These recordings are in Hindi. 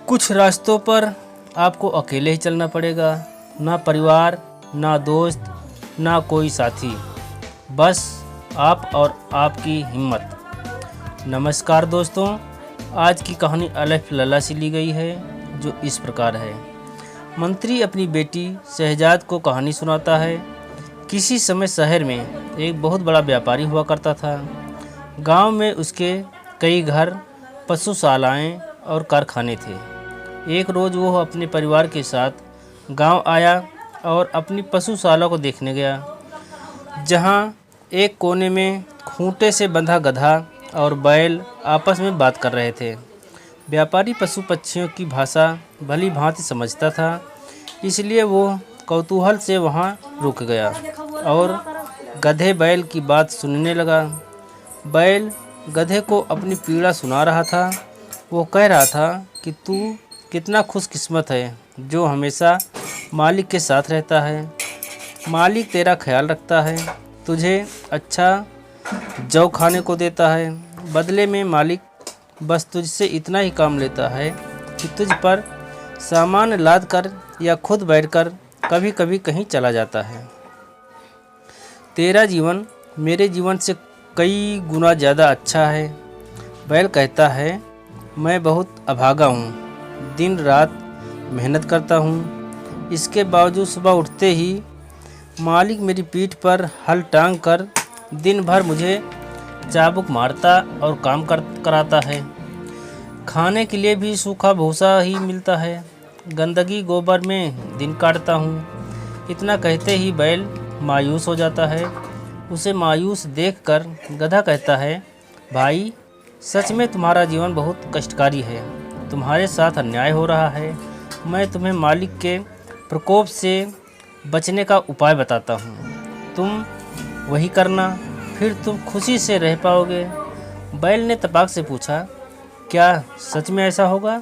कुछ रास्तों पर आपको अकेले ही चलना पड़ेगा, ना परिवार, ना दोस्त, ना कोई साथी, बस आप और आपकी हिम्मत। नमस्कार दोस्तों, आज की कहानी अलिफ लैला से ली गई है, जो इस प्रकार है। मंत्री अपनी बेटी शहजाद को कहानी सुनाता है। किसी समय शहर में एक बहुत बड़ा व्यापारी हुआ करता था। गांव में उसके कई घर, पशुशालाएं और कारखाने थे। एक रोज़ वो अपने परिवार के साथ गांव आया और अपनी पशुशाला को देखने गया, जहां एक कोने में खूंटे से बंधा गधा और बैल आपस में बात कर रहे थे। व्यापारी पशु पक्षियों की भाषा भली भांति समझता था, इसलिए वो कौतूहल से वहां रुक गया और गधे बैल की बात सुनने लगा। बैल गधे को अपनी पीड़ा सुना रहा था। वो कह रहा था कि तू कितना खुशकिस्मत है जो हमेशा मालिक के साथ रहता है। मालिक तेरा ख्याल रखता है, तुझे अच्छा जौ खाने को देता है। बदले में मालिक बस तुझसे इतना ही काम लेता है कि तुझ पर सामान लाद कर या खुद बैठकर कभी कभी कहीं चला जाता है। तेरा जीवन मेरे जीवन से कई गुना ज़्यादा अच्छा है। बैल कहता है, मैं बहुत अभागा हूँ, दिन रात मेहनत करता हूँ। इसके बावजूद सुबह उठते ही मालिक मेरी पीठ पर हल टांग कर दिन भर मुझे चाबुक मारता और काम कराता है। खाने के लिए भी सूखा भूसा ही मिलता है। गंदगी गोबर में दिन काटता हूँ। इतना कहते ही बैल मायूस हो जाता है। उसे मायूस देखकर गधा कहता है, भाई सच में तुम्हारा जीवन बहुत कष्टकारी है। तुम्हारे साथ अन्याय हो रहा है। मैं तुम्हें मालिक के प्रकोप से बचने का उपाय बताता हूँ। तुम वही करना, फिर तुम खुशी से रह पाओगे। बैल ने तपाक से पूछा, क्या सच में ऐसा होगा?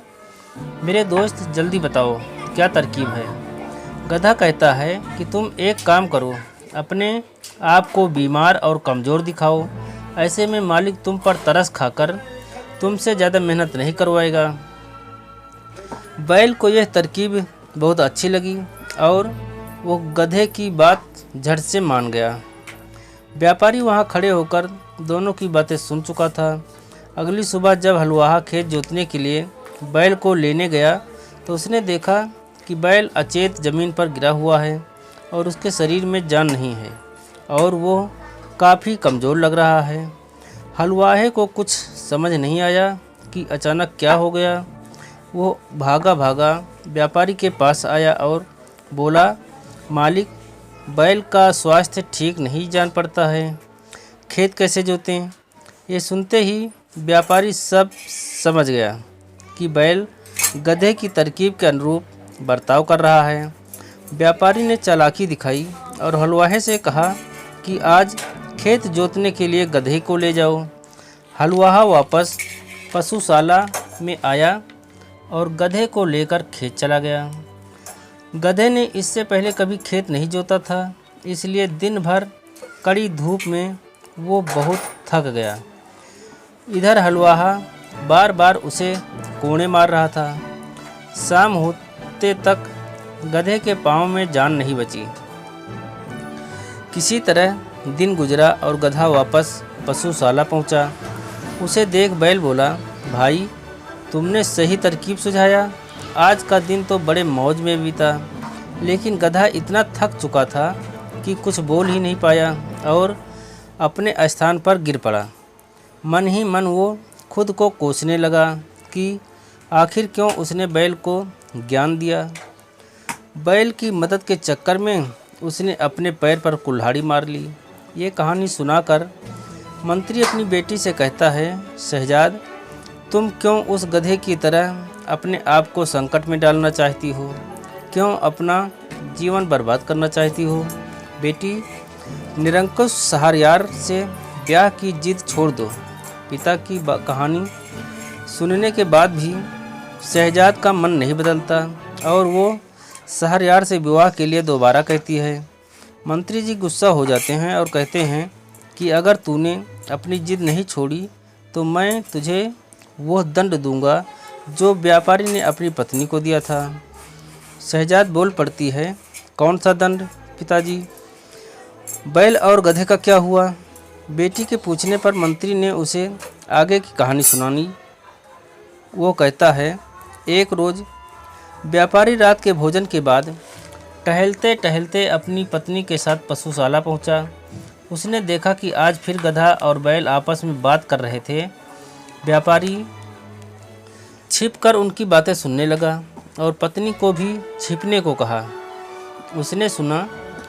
मेरे दोस्त जल्दी बताओ, क्या तरकीब है? गधा कहता है कि तुम एक काम करो, अपने आप को बीमार और कमज़ोर दिखाओ। ऐसे में मालिक तुम पर तरस खाकर तुमसे ज़्यादा मेहनत नहीं करवाएगा। बैल को यह तरकीब बहुत अच्छी लगी और वो गधे की बात झट से मान गया। व्यापारी वहाँ खड़े होकर दोनों की बातें सुन चुका था। अगली सुबह जब हलवाहा खेत जोतने के लिए बैल को लेने गया तो उसने देखा कि बैल अचेत ज़मीन पर गिरा हुआ है और उसके शरीर में जान नहीं है और वो काफ़ी कमज़ोर लग रहा है। हलवाहे को कुछ समझ नहीं आया कि अचानक क्या हो गया। वो भागा भागा व्यापारी के पास आया और बोला, मालिक बैल का स्वास्थ्य ठीक नहीं जान पड़ता है, खेत कैसे जोतें? ये सुनते ही व्यापारी सब समझ गया कि बैल गधे की तरकीब के अनुरूप बर्ताव कर रहा है। व्यापारी ने चालाकी दिखाई और हलवाहे से कहा कि आज खेत जोतने के लिए गधे को ले जाओ। हलवाहा वापस पशुशाला में आया और गधे को लेकर खेत चला गया। गधे ने इससे पहले कभी खेत नहीं जोता था, इसलिए दिन भर कड़ी धूप में वो बहुत थक गया। इधर हलवाहा बार बार उसे कोड़े मार रहा था। शाम होते तक गधे के पाँव में जान नहीं बची। किसी तरह दिन गुजरा और गधा वापस पशुशाला पहुंचा। उसे देख बैल बोला, भाई तुमने सही तरकीब सुझाया। आज का दिन तो बड़े मौज में बीता। लेकिन गधा इतना थक चुका था कि कुछ बोल ही नहीं पाया और अपने स्थान पर गिर पड़ा। मन ही मन वो खुद को कोसने लगा कि आखिर क्यों उसने बैल को ज्ञान दिया। बैल की मदद के चक्कर में उसने अपने पैर पर कुल्हाड़ी मार ली। ये कहानी सुनाकर मंत्री अपनी बेटी से कहता है, शहजाद तुम क्यों उस गधे की तरह अपने आप को संकट में डालना चाहती हो? क्यों अपना जीवन बर्बाद करना चाहती हो? बेटी, निरंकुश शहरयार से ब्याह की जिद छोड़ दो। पिता की कहानी सुनने के बाद भी शहजाद का मन नहीं बदलता और वो शहरयार से विवाह के लिए दोबारा कहती है। मंत्री जी गुस्सा हो जाते हैं और कहते हैं कि अगर तूने अपनी जिद नहीं छोड़ी तो मैं तुझे वो दंड दूंगा जो व्यापारी ने अपनी पत्नी को दिया था। शहजाद बोल पड़ती है, कौन सा दंड पिताजी? बैल और गधे का क्या हुआ? बेटी के पूछने पर मंत्री ने उसे आगे की कहानी सुनानी। वो कहता है, एक रोज़ व्यापारी रात के भोजन के बाद टहलते टहलते अपनी पत्नी के साथ पशुशाला पहुंचा। उसने देखा कि आज फिर गधा और बैल आपस में बात कर रहे थे। व्यापारी छिपकर उनकी बातें सुनने लगा और पत्नी को भी छिपने को कहा। उसने सुना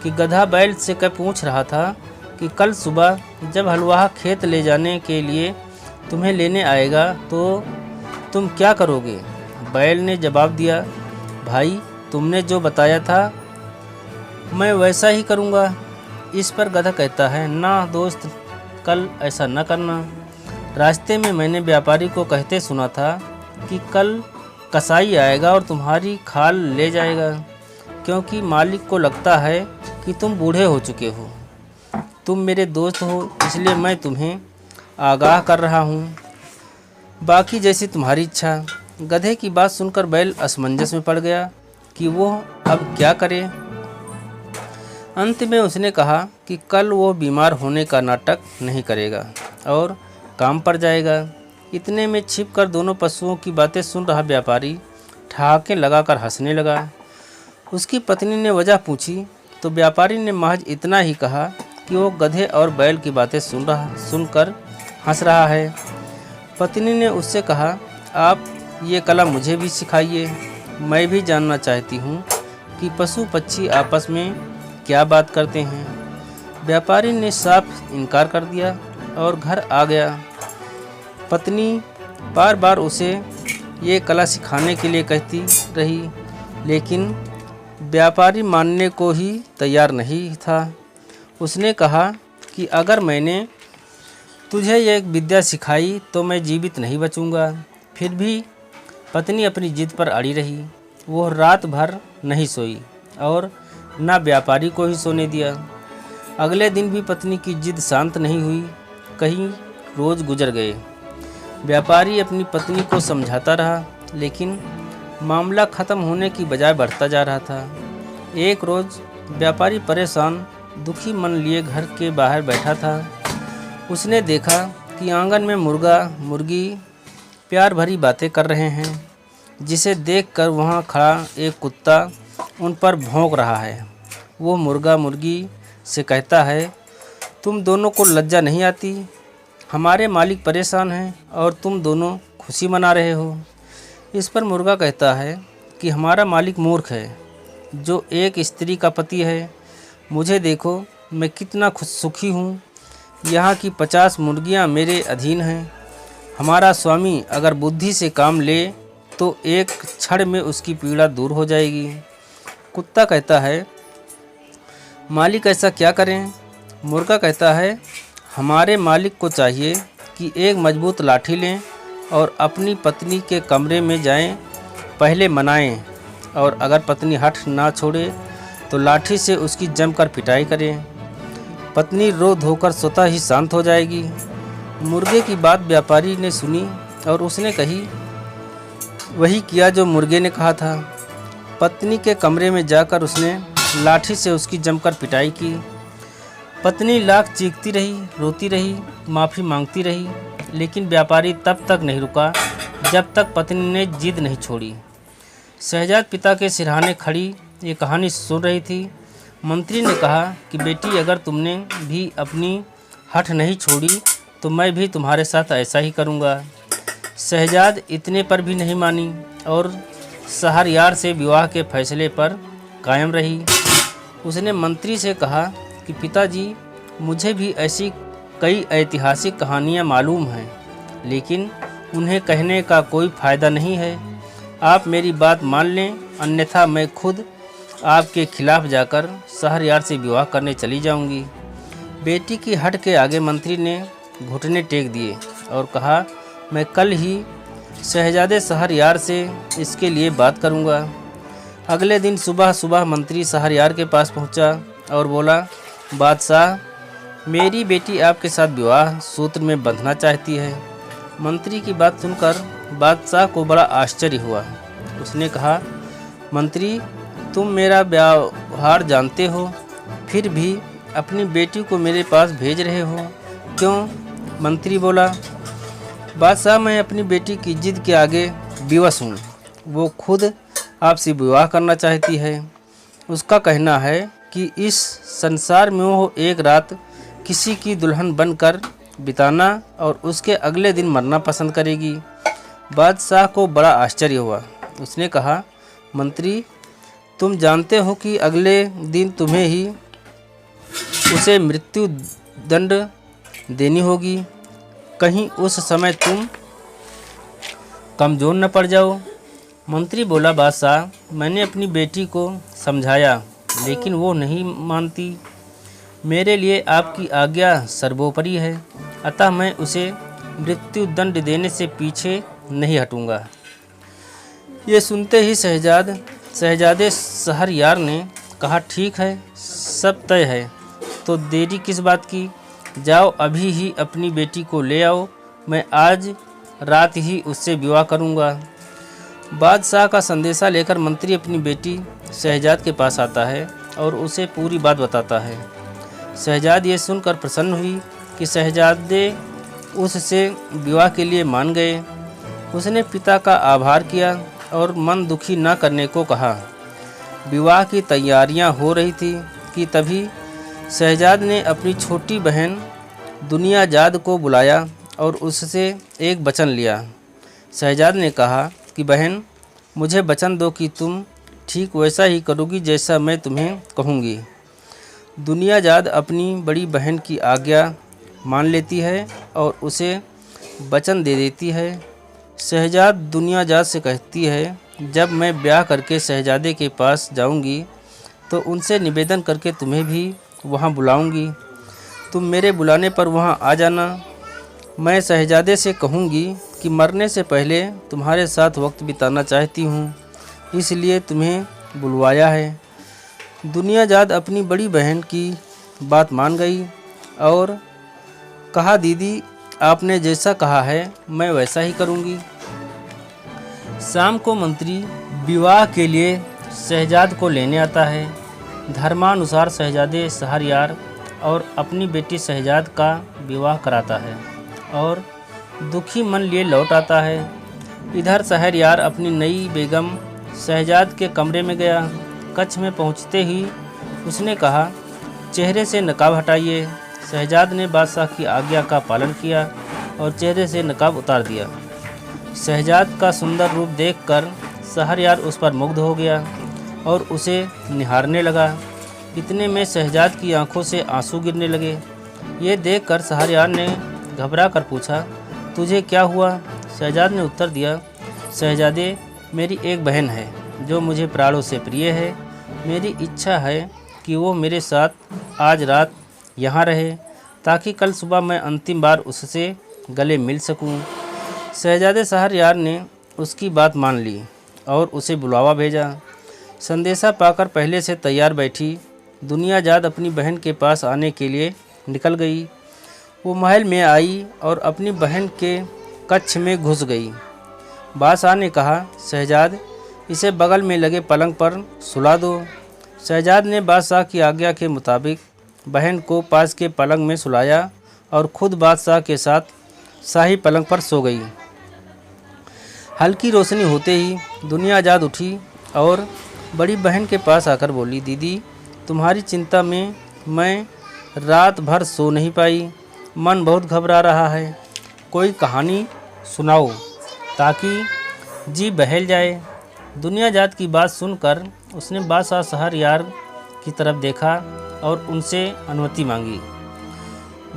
कि गधा बैल से पूछ रहा था कि कल सुबह जब हलवाहा खेत ले जाने के लिए तुम्हें लेने आएगा तो तुम क्या करोगे? बैल ने जवाब दिया, भाई तुमने जो बताया था मैं वैसा ही करूँगा। इस पर गधा कहता है, ना दोस्त, कल ऐसा न करना। रास्ते में मैंने व्यापारी को कहते सुना था कि कल कसाई आएगा और तुम्हारी खाल ले जाएगा, क्योंकि मालिक को लगता है कि तुम बूढ़े हो चुके हो। तुम मेरे दोस्त हो, इसलिए मैं तुम्हें आगाह कर रहा हूँ। बाकी जैसी तुम्हारी इच्छा। गधे की बात सुनकर बैल असमंजस में पड़ गया कि वो अब क्या करे। अंत में उसने कहा कि कल वो बीमार होने का नाटक नहीं करेगा और काम पर जाएगा। इतने में छिपकर दोनों पशुओं की बातें सुन रहा व्यापारी ठहाके लगाकर हंसने लगा। उसकी पत्नी ने वजह पूछी तो व्यापारी ने महज इतना ही कहा कि वो गधे और बैल की बातें सुनकर हंस रहा है। पत्नी ने उससे कहा, आप ये कला मुझे भी सिखाइए। मैं भी जानना चाहती हूँ कि पशु पक्षी आपस में क्या बात करते हैं। व्यापारी ने साफ इनकार कर दिया और घर आ गया। पत्नी बार बार उसे ये कला सिखाने के लिए कहती रही, लेकिन व्यापारी मानने को ही तैयार नहीं था। उसने कहा कि अगर मैंने तुझे ये विद्या सिखाई तो मैं जीवित नहीं बचूंगा। फिर भी पत्नी अपनी जिद पर अड़ी रही। वो रात भर नहीं सोई और ना व्यापारी को ही सोने दिया। अगले दिन भी पत्नी की जिद शांत नहीं हुई। कई रोज़ गुजर गए। व्यापारी अपनी पत्नी को समझाता रहा, लेकिन मामला ख़त्म होने की बजाय बढ़ता जा रहा था। एक रोज़ व्यापारी परेशान दुखी मन लिए घर के बाहर बैठा था। उसने देखा कि आंगन में मुर्गा मुर्गी प्यार भरी बातें कर रहे हैं, जिसे देखकर वहां खड़ा एक कुत्ता उन पर भौंक रहा है। वो मुर्गा मुर्गी से कहता है, तुम दोनों को लज्जा नहीं आती? हमारे मालिक परेशान हैं और तुम दोनों खुशी मना रहे हो। इस पर मुर्गा कहता है कि हमारा मालिक मूर्ख है, जो एक स्त्री का पति है। मुझे देखो, मैं कितना सुखी हूँ। यहाँ की 50 मुर्गियाँ मेरे अधीन हैं। हमारा स्वामी अगर बुद्धि से काम ले तो एक क्षण में उसकी पीड़ा दूर हो जाएगी। कुत्ता कहता है, मालिक ऐसा क्या करें? मुर्गा कहता है, हमारे मालिक को चाहिए कि एक मजबूत लाठी लें और अपनी पत्नी के कमरे में जाएं, पहले मनाएं, और अगर पत्नी हठ ना छोड़े तो लाठी से उसकी जमकर पिटाई करें। पत्नी रो धोकर स्वतः ही शांत हो जाएगी। मुर्गे की बात व्यापारी ने सुनी और उसने वही किया जो मुर्गे ने कहा था। पत्नी के कमरे में जाकर उसने लाठी से उसकी जमकर पिटाई की। पत्नी लाख चीखती रही, रोती रही, माफ़ी मांगती रही, लेकिन व्यापारी तब तक नहीं रुका जब तक पत्नी ने जिद नहीं छोड़ी। शहजाद पिता के सिरहाने खड़ी ये कहानी सुन रही थी। मंत्री ने कहा कि बेटी, अगर तुमने भी अपनी हठ नहीं छोड़ी तो मैं भी तुम्हारे साथ ऐसा ही करूँगा। शहजाद इतने पर भी नहीं मानी और शहरयार से विवाह के फैसले पर कायम रही। उसने मंत्री से कहा कि पिताजी, मुझे भी ऐसी कई ऐतिहासिक कहानियाँ मालूम हैं, लेकिन उन्हें कहने का कोई फ़ायदा नहीं है। आप मेरी बात मान लें, अन्यथा मैं खुद आपके खिलाफ जाकर शहरयार से विवाह करने चली जाऊंगी। बेटी की हट के आगे मंत्री ने घुटने टेक दिए और कहा, मैं कल ही शहजादे शहरयार से इसके लिए बात करूंगा। अगले दिन सुबह सुबह मंत्री शहरयार के पास पहुंचा और बोला, बादशाह, मेरी बेटी आपके साथ विवाह सूत्र में बंधना चाहती है। मंत्री की बात सुनकर बादशाह को बड़ा आश्चर्य हुआ। उसने कहा, मंत्री, तुम मेरा व्यवहार जानते हो, फिर भी अपनी बेटी को मेरे पास भेज रहे हो, क्यों? मंत्री बोला, बादशाह, मैं अपनी बेटी की जिद के आगे विवश हूँ। वो खुद आपसे विवाह करना चाहती है। उसका कहना है कि इस संसार में वो एक रात किसी की दुल्हन बनकर बिताना और उसके अगले दिन मरना पसंद करेगी। बादशाह को बड़ा आश्चर्य हुआ। उसने कहा, मंत्री, तुम जानते हो कि अगले दिन तुम्हें ही उसे मृत्यु दंड देनी होगी। कहीं उस समय तुम कमज़ोर न पड़ जाओ। मंत्री बोला, बादशाह, मैंने अपनी बेटी को समझाया, लेकिन वो नहीं मानती। मेरे लिए आपकी आज्ञा सर्वोपरि है, अतः मैं उसे मृत्यु दंड देने से पीछे नहीं हटूंगा। ये सुनते ही शहजादे शहरयार ने कहा, ठीक है, सब तय है, तो देरी किस बात की? जाओ, अभी ही अपनी बेटी को ले आओ, मैं आज रात ही उससे विवाह करूंगा। बादशाह का संदेशा लेकर मंत्री अपनी बेटी शहजाद के पास आता है और उसे पूरी बात बताता है। शहजाद ये सुनकर प्रसन्न हुई कि शहजादे उससे विवाह के लिए मान गए। उसने पिता का आभार किया और मन दुखी न करने को कहा। विवाह की तैयारियां हो रही थी कि तभी शहजाद ने अपनी छोटी बहन दुनियाजाद को बुलाया और उससे एक वचन लिया। शहजाद ने कहा कि बहन, मुझे वचन दो कि तुम ठीक वैसा ही करोगी जैसा मैं तुम्हें कहूँगी। दुनियाजाद अपनी बड़ी बहन की आज्ञा मान लेती है और उसे वचन दे देती है। शहजाद दुनियाजाद से कहती है, जब मैं ब्याह करके शहजादे के पास जाऊंगी तो उनसे निवेदन करके तुम्हें भी वहां बुलाऊंगी। तुम मेरे बुलाने पर वहां आ जाना। मैं शहजादे से कहूंगी कि मरने से पहले तुम्हारे साथ वक्त बिताना चाहती हूं, इसलिए तुम्हें बुलवाया है। दुनियाजाद अपनी बड़ी बहन की बात मान गई और कहा, दीदी, आपने जैसा कहा है मैं वैसा ही करूंगी। शाम को मंत्री विवाह के लिए शहजाद को लेने आता है। धर्मानुसार शहजादे शहरयार और अपनी बेटी शहजाद का विवाह कराता है और दुखी मन लिए लौट आता है। इधर शहरयार अपनी नई बेगम शहजाद के कमरे में गया। कक्ष में पहुंचते ही उसने कहा, चेहरे से नकाब हटाइए। शहजाद ने बादशाह की आज्ञा का पालन किया और चेहरे से नकाब उतार दिया। शहजाद का सुंदर रूप देखकर शहरयार उस पर मुग्ध हो गया और उसे निहारने लगा। इतने में शहजाद की आंखों से आंसू गिरने लगे। ये देखकर शहरयार ने घबरा कर पूछा, तुझे क्या हुआ? शहजाद ने उत्तर दिया, शहजादे, मेरी एक बहन है जो मुझे प्राणों से प्रिय है। मेरी इच्छा है कि वो मेरे साथ आज रात यहाँ रहे ताकि कल सुबह मैं अंतिम बार उससे गले मिल सकूं। शहजादे शहरयार ने उसकी बात मान ली और उसे बुलावा भेजा। संदेशा पाकर पहले से तैयार बैठी दुनियाजाद अपनी बहन के पास आने के लिए निकल गई। वो महल में आई और अपनी बहन के कक्ष में घुस गई। बादशाह ने कहा, शहजाद, इसे बगल में लगे पलंग पर सुला दो। शहजाद ने बादशाह की आज्ञा के मुताबिक बहन को पास के पलंग में सुलाया और खुद बादशाह के साथ शाही पलंग पर सो गई। हल्की रोशनी होते ही दुनियाजाद उठी और बड़ी बहन के पास आकर बोली, दीदी, तुम्हारी चिंता में मैं रात भर सो नहीं पाई। मन बहुत घबरा रहा है। कोई कहानी सुनाओ ताकि जी बहल जाए। दुनियाजाद की बात सुनकर उसने बादशाह शहरयार की तरफ देखा और उनसे अनुमति मांगी।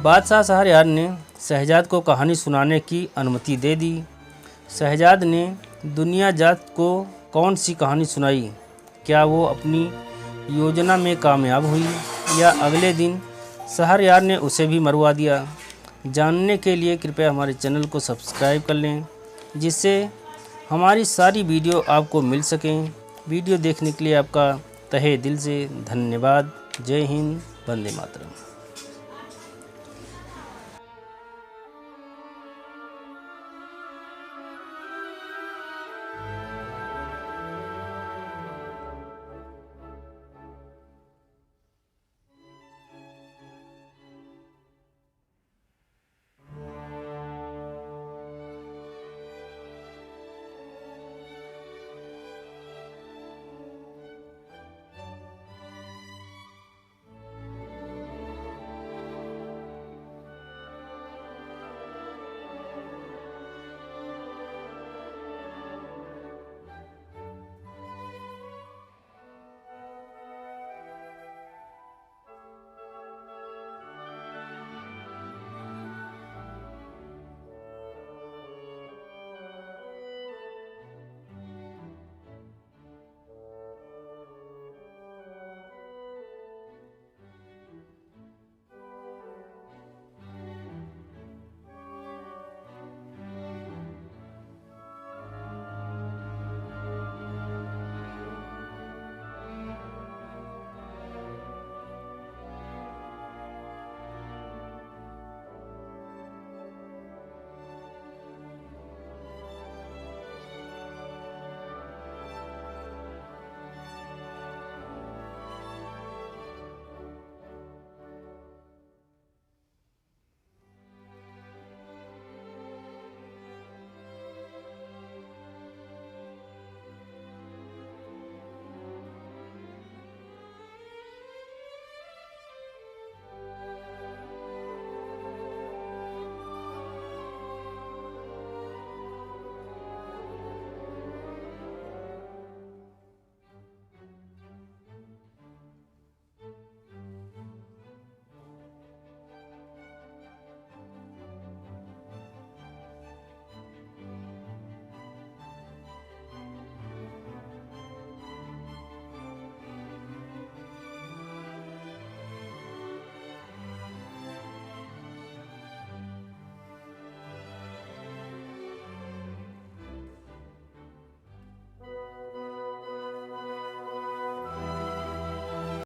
बादशाह शहरयार ने शहजाद को कहानी सुनाने की अनुमति दे दी। शहजाद ने दुनियाजाद को कौन सी कहानी सुनाई? क्या वो अपनी योजना में कामयाब हुई या अगले दिन शहरयार ने उसे भी मरवा दिया? जानने के लिए कृपया हमारे चैनल को सब्सक्राइब कर लें, जिससे हमारी सारी वीडियो आपको मिल सकें। वीडियो देखने के लिए आपका तहे दिल से धन्यवाद। जय हिंद, वंदे मातरम।